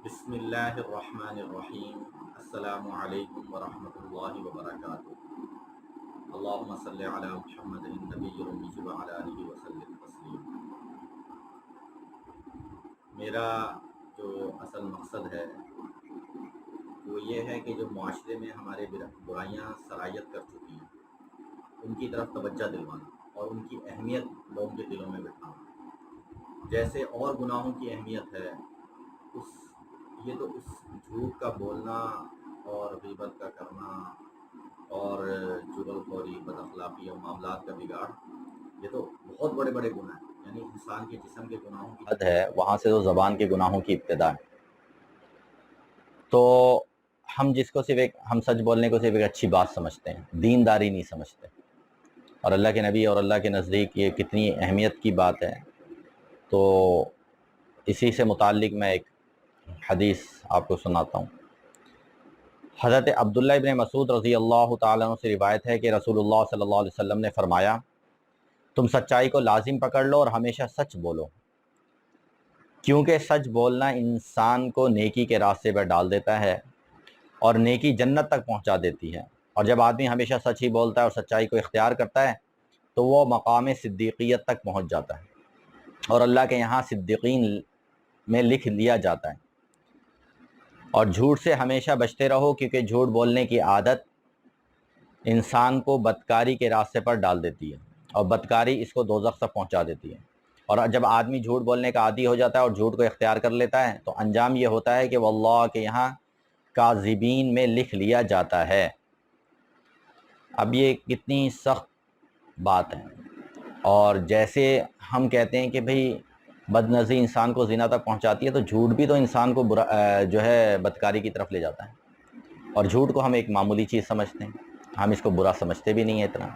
بسم اللہ الرحمن الرحیم۔ السلام علیکم ورحمۃ اللہ وبرکاتہ۔ اللہم صلی علی محمد النبی الأمی وعلی آلہ وسلم تسلیما۔ میرا جو اصل مقصد ہے وہ یہ ہے کہ جو معاشرے میں ہمارے برائیاں سرایت کر چکی ہیں ان کی طرف توجہ دلوانا اور ان کی اہمیت لوگوں کے دلوں میں بٹھانا۔ جیسے اور گناہوں کی اہمیت ہے یہ تو اس جھوٹ کا بولنا اور غیبت کا کرنا اور چغل خوری، بد اخلاقی اور معاملات کا بگاڑ، یہ تو بہت بڑے بڑے گناہ ہیں، یعنی انسان کے جسم کے گناہوں کی حد ہے، وہاں سے تو زبان کے گناہوں کی ابتدا ہے۔ تو ہم جس کو ہم سچ بولنے کو صرف ایک اچھی بات سمجھتے ہیں، دینداری نہیں سمجھتے، اور اللہ کے نبی اور اللہ کے نزدیک یہ کتنی اہمیت کی بات ہے۔ تو اسی سے متعلق میں ایک حدیث آپ کو سناتا ہوں۔ حضرت عبداللہ ابن مسعود رضی اللہ تعالیٰ عنہ سے روایت ہے کہ رسول اللہ صلی اللہ علیہ وسلم نے فرمایا، تم سچائی کو لازم پکڑ لو اور ہمیشہ سچ بولو، کیونکہ سچ بولنا انسان کو نیکی کے راستے پر ڈال دیتا ہے اور نیکی جنت تک پہنچا دیتی ہے۔ اور جب آدمی ہمیشہ سچ ہی بولتا ہے اور سچائی کو اختیار کرتا ہے تو وہ مقام صدیقیت تک پہنچ جاتا ہے اور اللہ کے یہاں صدیقین میں لکھ لیا جاتا ہے۔ اور جھوٹ سے ہمیشہ بچتے رہو، کیونکہ جھوٹ بولنے کی عادت انسان کو بدکاری کے راستے پر ڈال دیتی ہے اور بدکاری اس کو دوزخ تک پہنچا دیتی ہے۔ اور جب آدمی جھوٹ بولنے کا عادی ہو جاتا ہے اور جھوٹ کو اختیار کر لیتا ہے تو انجام یہ ہوتا ہے کہ وہ اللہ کے یہاں کاذبین میں لکھ لیا جاتا ہے۔ اب یہ کتنی سخت بات ہے، اور جیسے ہم کہتے ہیں کہ بھئی بد نظری انسان کو زنا تک پہنچاتی ہے، تو جھوٹ بھی تو انسان کو جو ہے بدکاری کی طرف لے جاتا ہے، اور جھوٹ کو ہم ایک معمولی چیز سمجھتے ہیں، ہم اس کو برا سمجھتے بھی نہیں ہیں اتنا،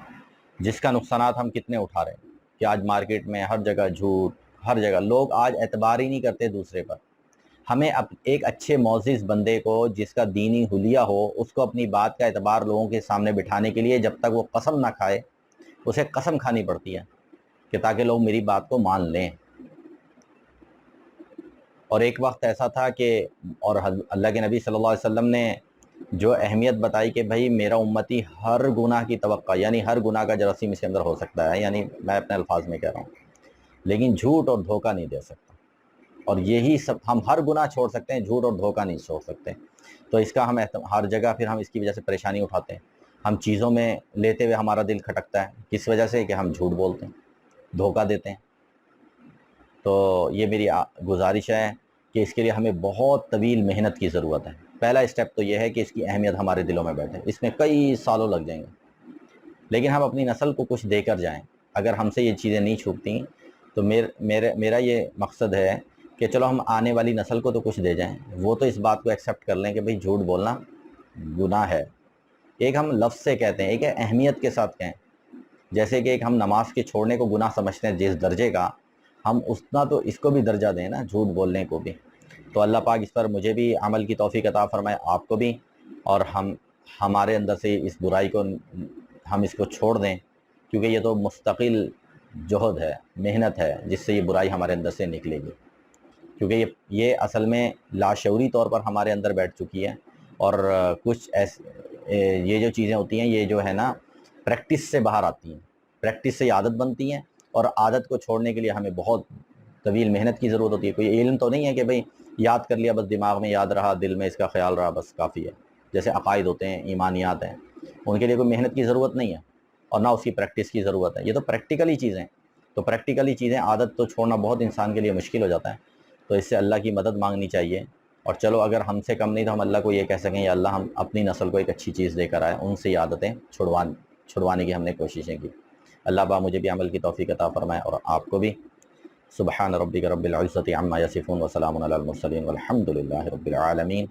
جس کا نقصانات ہم کتنے اٹھا رہے ہیں کہ آج مارکیٹ میں ہر جگہ جھوٹ، ہر جگہ لوگ آج اعتبار ہی نہیں کرتے دوسرے پر۔ ہمیں ایک اچھے معزز بندے کو جس کا دینی حلیہ ہو، اس کو اپنی بات کا اعتبار لوگوں کے سامنے بٹھانے کے لیے جب تک وہ قسم نہ کھائے، اسے قسم کھانی پڑتی ہے کہ تاکہ لوگ میری بات کو مان لیں۔ اور ایک وقت ایسا تھا کہ اور اللہ کے نبی صلی اللہ علیہ وسلم نے جو اہمیت بتائی کہ بھائی میرا امتی ہر گناہ کی توقع، یعنی ہر گناہ کا جراثیم اس کے اندر ہو سکتا ہے، یعنی میں اپنے الفاظ میں کہہ رہا ہوں، لیکن جھوٹ اور دھوکہ نہیں دے سکتا، اور یہی سب ہم ہر گناہ چھوڑ سکتے ہیں، جھوٹ اور دھوکہ نہیں چھوڑ سکتے۔ تو اس کا ہم ہر جگہ پھر ہم اس کی وجہ سے پریشانی اٹھاتے ہیں، ہم چیزوں میں لیتے ہوئے ہمارا دل کھٹکتا ہے، کس وجہ سے کہ ہم جھوٹ بولتے ہیں، دھوکہ دیتے ہیں۔ تو یہ میری گزارش ہے کہ اس کے لیے ہمیں بہت طویل محنت کی ضرورت ہے۔ پہلا اسٹیپ تو یہ ہے کہ اس کی اہمیت ہمارے دلوں میں بیٹھے، اس میں کئی سالوں لگ جائیں گے، لیکن ہم اپنی نسل کو کچھ دے کر جائیں۔ اگر ہم سے یہ چیزیں نہیں چھوٹتی تو میرا یہ مقصد ہے کہ چلو ہم آنے والی نسل کو تو کچھ دے جائیں، وہ تو اس بات کو ایکسیپٹ کر لیں کہ بھئی جھوٹ بولنا گناہ ہے۔ ایک ہم لفظ سے کہتے ہیں، ایک ہے اہمیت کے ساتھ کہیں، جیسے کہ ایک ہم نماز کے چھوڑنے کو گناہ سمجھتے ہیں جس درجے کا، ہم اتنا تو اس کو بھی درجہ دیں نا، جھوٹ بولنے کو بھی۔ تو اللہ پاک اس پر مجھے بھی عمل کی توفیق عطا فرمائے، آپ کو بھی، اور ہمارے اندر سے اس برائی کو ہم اس کو چھوڑ دیں، کیونکہ یہ تو مستقل جہد ہے، محنت ہے، جس سے یہ برائی ہمارے اندر سے نکلے گی، کیونکہ یہ اصل میں لاشعوری طور پر ہمارے اندر بیٹھ چکی ہے، اور کچھ یہ جو چیزیں ہوتی ہیں یہ جو ہے نا پریکٹس سے باہر آتی ہیں، پریکٹس سے یہ عادت بنتی ہیں، اور عادت کو چھوڑنے کے لیے ہمیں بہت طویل محنت کی ضرورت ہوتی ہے۔ کوئی علم تو نہیں ہے کہ بھئی یاد کر لیا، بس دماغ میں یاد رہا، دل میں اس کا خیال رہا، بس کافی ہے۔ جیسے عقائد ہوتے ہیں، ایمانیات ہیں، ان کے لیے کوئی محنت کی ضرورت نہیں ہے اور نہ اس کی پریکٹس کی ضرورت ہے، یہ تو پریکٹیکلی چیزیں، تو پریکٹیکلی چیزیں عادت تو چھوڑنا بہت انسان کے لیے مشکل ہو جاتا ہے، تو اس سے اللہ کی مدد مانگنی چاہیے۔ اور چلو اگر ہم سے کم نہیں تو ہم اللہ کو یہ کہہ سکیں، یا اللہ ہم اپنی نسل کو ایک اچھی چیز دے کر آئے، ان سے یہ عادتیں چھڑوانے کی ہم نے کوششیں کی۔ اللہ پاک مجھے بھی عمل کی توفیق عطا فرمائے اور آپ کو بھی۔ سبحان ربک رب العزت عما یصفون وسلام علی المرسلین والحمد للہ رب العالمین۔